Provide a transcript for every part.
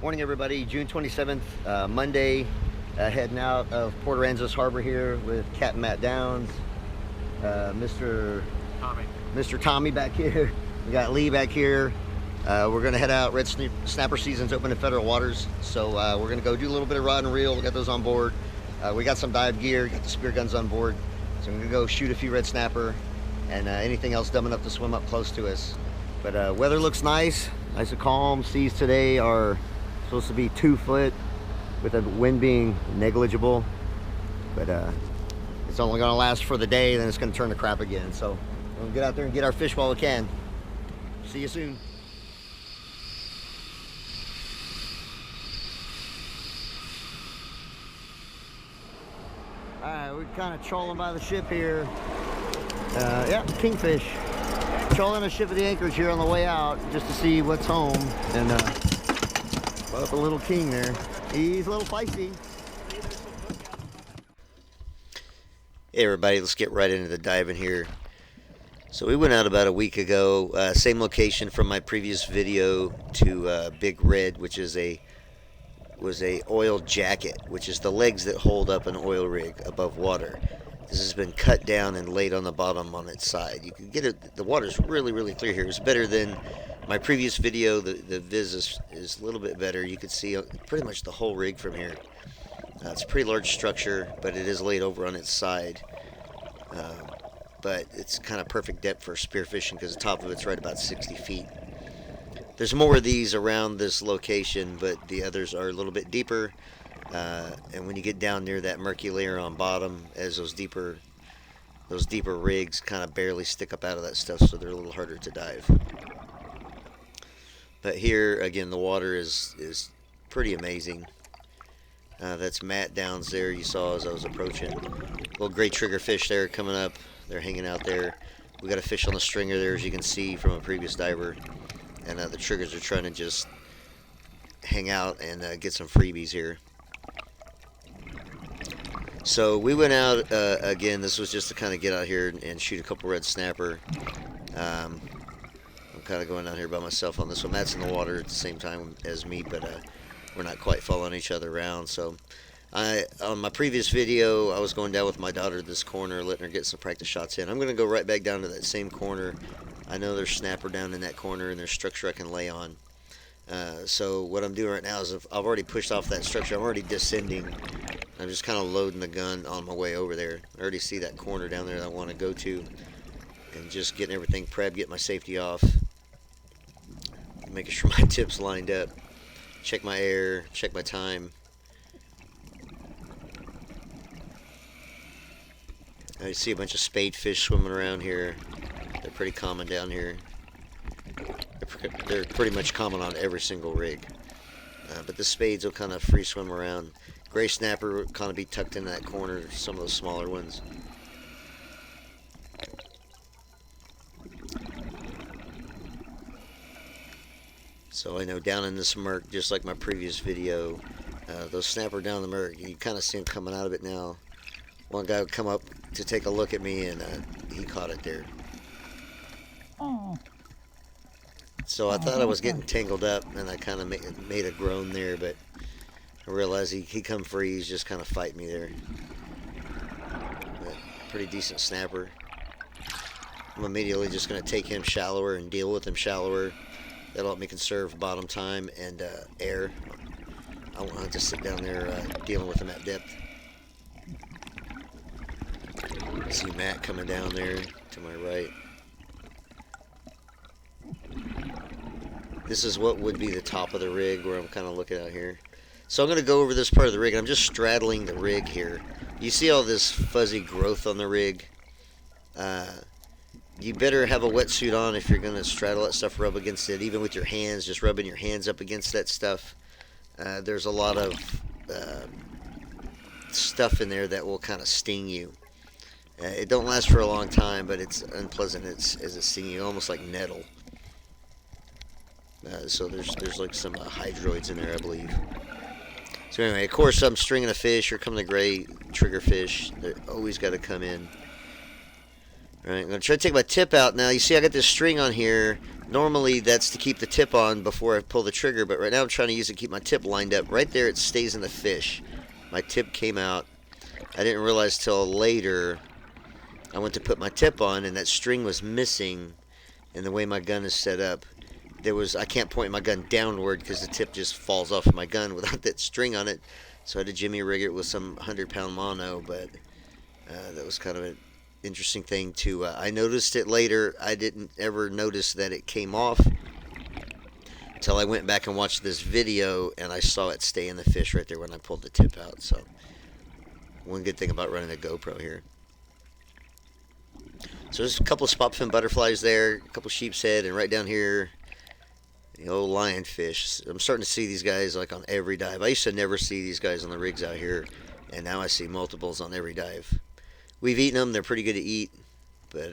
Morning, everybody. June 27th, Monday, heading out of Port Aransas Harbor here with Captain Matt Downs, Mr. Tommy back here. We got Lee back here. We're going to head out. Red Snapper season's open in federal waters, so we're going to go do a little bit of rod and reel. We got those on board. We got some dive gear, got the spear guns on board, so we're going to go shoot a few red snapper and anything else dumb enough to swim up close to us. But weather looks nice and calm. Seas today are supposed to be 2 foot with the wind being negligible, but it's only going to last for the day, then it's going to turn to crap again. So we'll get out there and get our fish while we can. See you soon. Alright, we're kind of trolling by the ship here. Yeah, kingfish. Trolling the ship at the anchorage here on the way out just to see what's home, and brought up a little king there. He's a little feisty. Hey everybody, let's get right into the diving here. So we went out about a week ago, same location from my previous video, to Big Red, which is was a oil jacket, which is the legs that hold up an oil rig above water. This has been cut down and laid on the bottom on its side. You can get it. The water's really clear here. It's better than my previous video. The viz is a little bit better. You can see pretty much the whole rig from here. It's a pretty large structure, but it is laid over on its side. But it's kind of perfect depth for spearfishing because the top of it's right about 60 feet. There's more of these around this location, but the others are a little bit deeper. And when you get down near that murky layer on bottom, as those deeper rigs kind of barely stick up out of that stuff, so they're a little harder to dive. But here again, the water is pretty amazing. That's Matt Downs there. You saw as I was approaching. Little gray triggerfish there coming up. They're hanging out there. We got a fish on the stringer there, as you can see from a previous diver, and the triggers are trying to just hang out and get some freebies here. So we went out again. This was just to kind of get out here and shoot a couple red snapper. I'm kind of going out here by myself on this one. Matt's in the water at the same time as me, but we're not quite following each other around. So on my previous video, I was going down with my daughter to this corner, letting her get some practice shots in. I'm going to go right back down to that same corner. I know there's snapper down in that corner, and there's structure I can lay on. So what I'm doing right now is I've already pushed off that structure. I'm already descending. I'm just kind of loading the gun on my way over there. I already see that corner down there that I want to go to, and just getting everything prepped, get my safety off, making sure my tips lined up, check my air, check my time. I see a bunch of spade fish swimming around here. They're pretty common down here. They're pretty much common on every single rig. But the spades will kind of free swim around. Gray snapper will kind of be tucked in that corner, some of those smaller ones. So I know down in this murk, just like my previous video, those snapper down the murk, you kind of see them coming out of it now. One guy would come up to take a look at me, and he caught it there. Oh. So I thought I was getting tangled up, and I kind of made a groan there, but I realized he come free. He's just kind of fighting me there. But pretty decent snapper. I'm immediately just going to take him shallower and deal with him shallower. That'll help me conserve bottom time and air. I won't have to sit down there dealing with him at depth. I see Matt coming down there to my right. This is what would be the top of the rig where I'm kind of looking out here. So I'm going to go over this part of the rig. I'm just straddling the rig here. You see all this fuzzy growth on the rig? You better have a wetsuit on if you're going to straddle that stuff, rub against it. Even with your hands, just rubbing your hands up against that stuff. There's a lot of stuff in there that will kind of sting you. It don't last for a long time, but it's unpleasant as it stings you, almost like nettle. So there's like some hydroids in there, I believe. So anyway, of course, I'm stringing a fish. Here come the gray triggerfish. They're always got to come in. All right, I'm going to try to take my tip out now. You see I got this string on here. Normally that's to keep the tip on before I pull the trigger, but right now I'm trying to use it to keep my tip lined up. Right there it stays in the fish. My tip came out. I didn't realize till later I went to put my tip on and that string was missing, and the way my gun is set up, I can't point my gun downward because the tip just falls off of my gun without that string on it. So I had to jimmy rig it with some 100-pound mono, but that was kind of an interesting thing too. I noticed it later. I didn't ever notice that it came off until I went back and watched this video and I saw it stay in the fish right there when I pulled the tip out. So one good thing about running a GoPro here. So there's a couple of spot fin butterflies there, a couple sheep's head, and right down here, the old lionfish. I'm starting to see these guys like on every dive. I used to never see these guys on the rigs out here, and now I see multiples on every dive. We've eaten them. They're pretty good to eat, but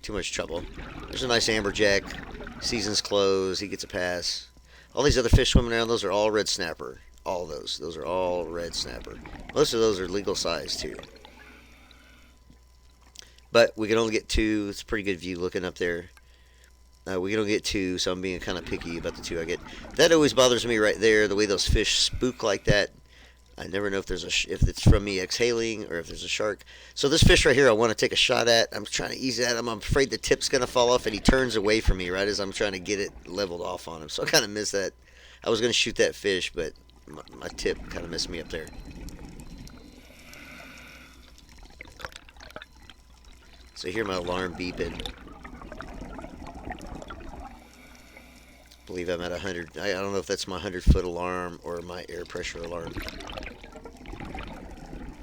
too much trouble. There's a nice amberjack. Season's closed. He gets a pass. All these other fish swimming around, those are all red snapper. All those. Those are all red snapper. Most of those are legal size, too. But we can only get 2. It's a pretty good view looking up there. We can only get 2, so I'm being kind of picky about the 2 I get. That always bothers me right there, the way those fish spook like that. I never know if if it's from me exhaling or if there's a shark. So this fish right here I want to take a shot at. I'm trying to ease at him. I'm afraid the tip's going to fall off, and he turns away from me right as I'm trying to get it leveled off on him. So I kind of missed that. I was going to shoot that fish, but my tip kind of messed me up there. So you hear my alarm beeping. I believe I'm at 100. I don't know if that's my 100-foot alarm or my air pressure alarm.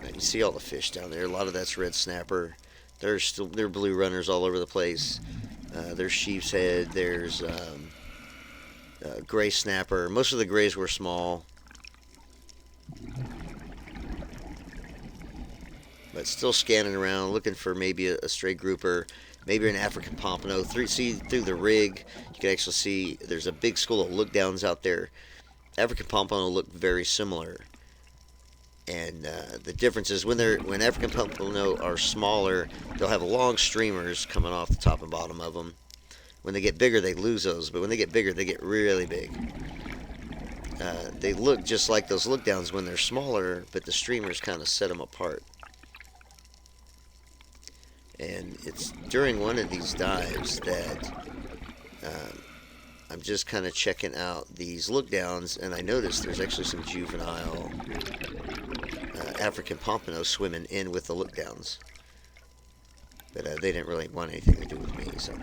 Now you see all the fish down there. A lot of that's red snapper. There are blue runners all over the place. There's sheep's head. There's gray snapper. Most of the grays were small, but still scanning around, looking for maybe a stray grouper, maybe an African pompano. See through the rig, you can actually see there's a big school of look downs out there. African pompano look very similar, and the difference is when African pompano are smaller, they'll have long streamers coming off the top and bottom of them. When they get bigger, they lose those, but when they get bigger, they get really big. They look just like those look downs when they're smaller, but the streamers kind of set them apart. And it's during one of these dives that I'm just kind of checking out these look downs, and I noticed there's actually some juvenile African pompano swimming in with the look downs. But they didn't really want anything to do with me. So,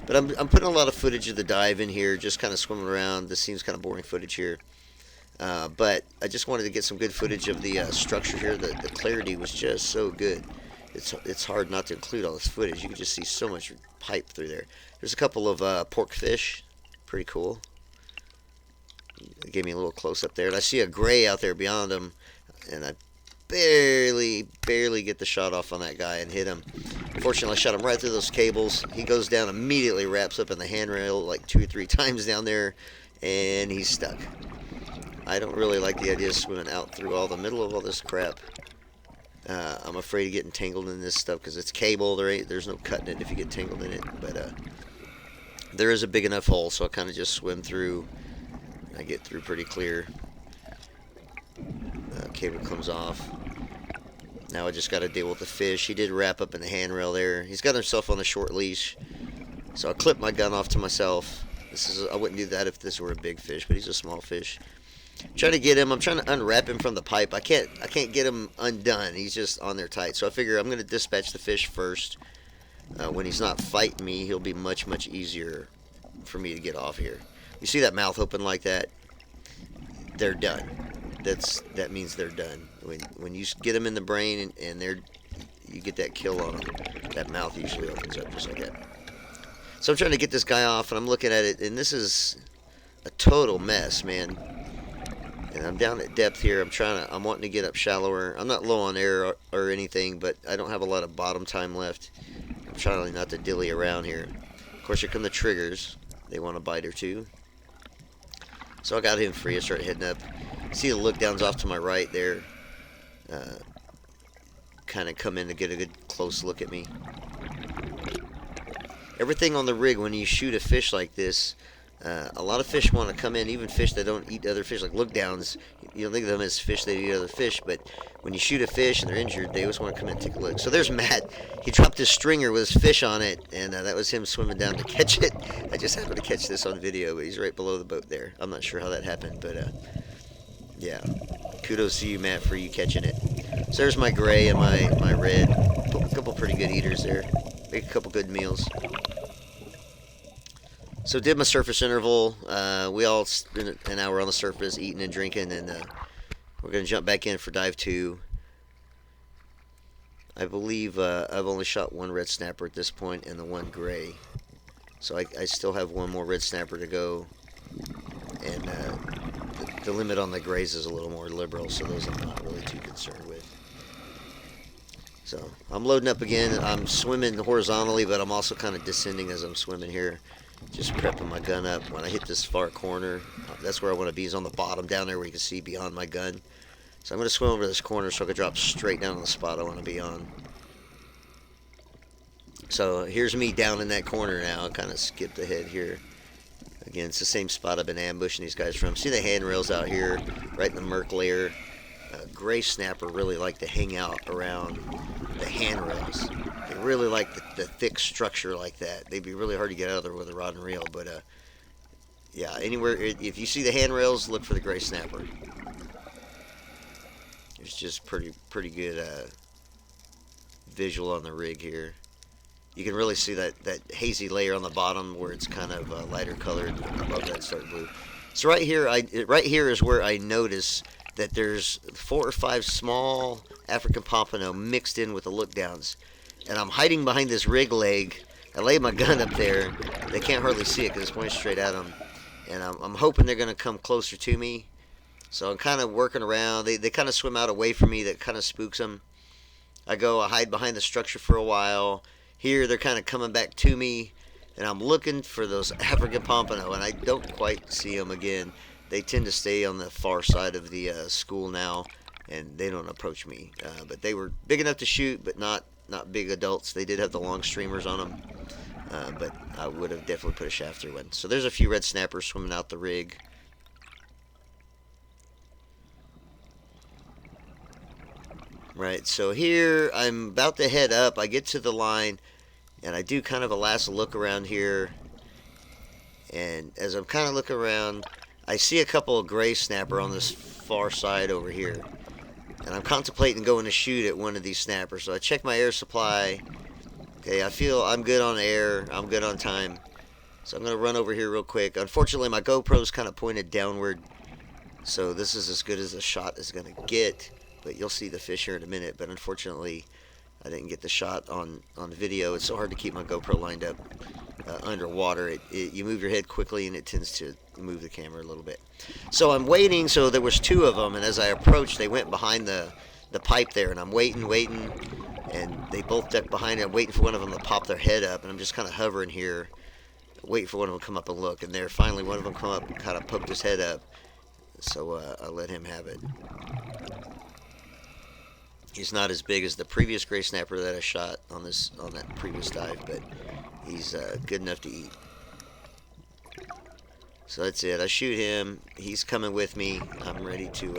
but I'm putting a lot of footage of the dive in here, just kind of swimming around. This seems kind of boring footage here. But I just wanted to get some good footage of the structure here. The clarity was just so good. It's hard not to include all this footage. You can just see so much pipe through there. There's a couple of pork fish. Pretty cool. It gave me a little close-up there. And I see a gray out there beyond him. And I barely get the shot off on that guy and hit him. Unfortunately, I shot him right through those cables. He goes down, immediately wraps up in the handrail like 2 or 3 times down there. And he's stuck. I don't really like the idea of swimming out through all the middle of all this crap. I'm afraid of getting tangled in this stuff because it's cable. There's no cutting it if you get tangled in it. But there is a big enough hole, so I kind of just swim through. I get through pretty clear. Cable comes off. Now I just got to deal with the fish. He did wrap up in the handrail there. He's got himself on a short leash, so I clipped my gun off to myself. I wouldn't do that if this were a big fish, but he's a small fish. Trying to get him. I'm trying to unwrap him from the pipe. I can't get him undone. He's just on there tight. So I figure I'm going to dispatch the fish first. When he's not fighting me, he'll be much easier for me to get off here. You see that mouth open like that? They're done. That means they're done. When you get them in the brain and you get that kill on them, that mouth usually opens up just like that. So I'm trying to get this guy off, and I'm looking at it, and this is a total mess, man. And I'm down at depth here. I'm wanting to get up shallower. I'm not low on air or anything, but I don't have a lot of bottom time left. I'm trying not to dilly around here. Of course, here come the triggers. They want a bite or two. So I got him free. I started heading up. See the look downs off to my right there. Kind of come in to get a good close look at me. everything on the rig, when you shoot a fish like this, a lot of fish want to come in, even fish that don't eat other fish, like look downs. You don't think of them as fish that eat other fish, but when you shoot a fish and they're injured, they always want to come in and take a look. So there's Matt. He dropped his stringer with his fish on it, and that was him swimming down to catch it. I just happened to catch this on video, but he's right below the boat there. I'm not sure how that happened, but yeah. Kudos to you, Matt, for you catching it. So there's my gray and my red. A couple pretty good eaters there. Make a couple good meals. So did my surface interval. We all spent an hour on the surface eating and drinking, and we're going to jump back in for dive 2. I believe I've only shot one red snapper at this point and the one gray. So I still have one more red snapper to go. And the limit on the grays is a little more liberal, so those I'm not really too concerned with. So I'm loading up again. I'm swimming horizontally, but I'm also kind of descending as I'm swimming here. Just prepping my gun up. When I hit this far corner, that's where I want to be, is on the bottom down there where you can see beyond my gun. So I'm going to swim over this corner so I can drop straight down on the spot I want to be on. So here's me down in that corner now. I kind of skipped ahead here. Again, it's the same spot I've been ambushing these guys from. See the handrails out here, right in the murk layer. Gray snapper really like to hang out around the handrails. They really like the thick structure like that. They'd be really hard to get out of there with a rod and reel, but yeah, anywhere, if you see the handrails, look for the gray snapper. It's just pretty good visual on the rig here. You can really see that hazy layer on the bottom where it's kind of lighter colored above that dark blue. So right here is where I notice that there's 4 or 5 small African pompano mixed in with the look downs. And I'm hiding behind this rig leg. I lay my gun up there. They can't hardly see it because it's pointing straight at them. And I'm hoping they're going to come closer to me. So I'm kind of working around. They kind of swim out away from me. That kind of spooks them. I hide behind the structure for a while. Here they're kind of coming back to me. And I'm looking for those African pompano. And I don't quite see them again. They tend to stay on the far side of the school now. And they don't approach me. But they were big enough to shoot, but not big adults. They did have the long streamers on them. But I would have definitely put a shaft through one. So there's a few red snappers swimming out the rig. Right, so here I'm about to head up. I get to the line, and I do kind of a last look around here. And as I'm kind of looking around, I see a couple of gray snapper on this far side over here. And I'm contemplating going to shoot at one of these snappers. So I check my air supply. Okay, I feel I'm good on air. I'm good on time. So I'm going to run over here real quick. Unfortunately, my GoPro's kind of pointed downward. So this is as good as a shot is going to get. But you'll see the fish here in a minute. But unfortunately, I didn't get the shot on video. It's so hard to keep my GoPro lined up underwater. You move your head quickly, and it tends to move the camera a little bit. So I'm waiting. So there was 2 of them, and as I approached, they went behind the pipe there, and I'm waiting, and they both ducked behind it. I'm waiting for one of them to pop their head up, and I'm just kind of hovering here, waiting for one of them to come up and look. And there, finally, one of them come up and kind of poked his head up. So I let him have it. He's not as big as the previous gray snapper that I shot on that previous dive, but he's good enough to eat. So that's it. I shoot him. He's coming with me. I'm ready to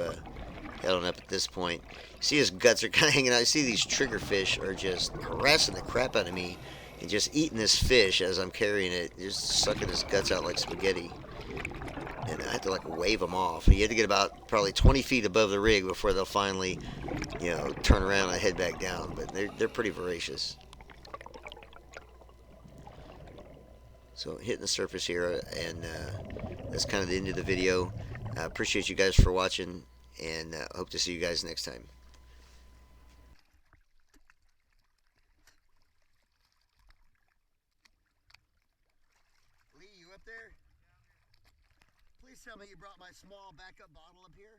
head on up at this point. See, his guts are kind of hanging out. You see these triggerfish are just harassing the crap out of me and just eating this fish as I'm carrying it, just sucking his guts out like spaghetti. And I had to like wave them off. You had to get about probably 20 feet above the rig before they'll finally, turn around and head back down. But they're pretty voracious. So hitting the surface here, and that's kind of the end of the video. I appreciate you guys for watching, and hope to see you guys next time. Lee, you up there? Please tell me you brought my small backup bottle up here.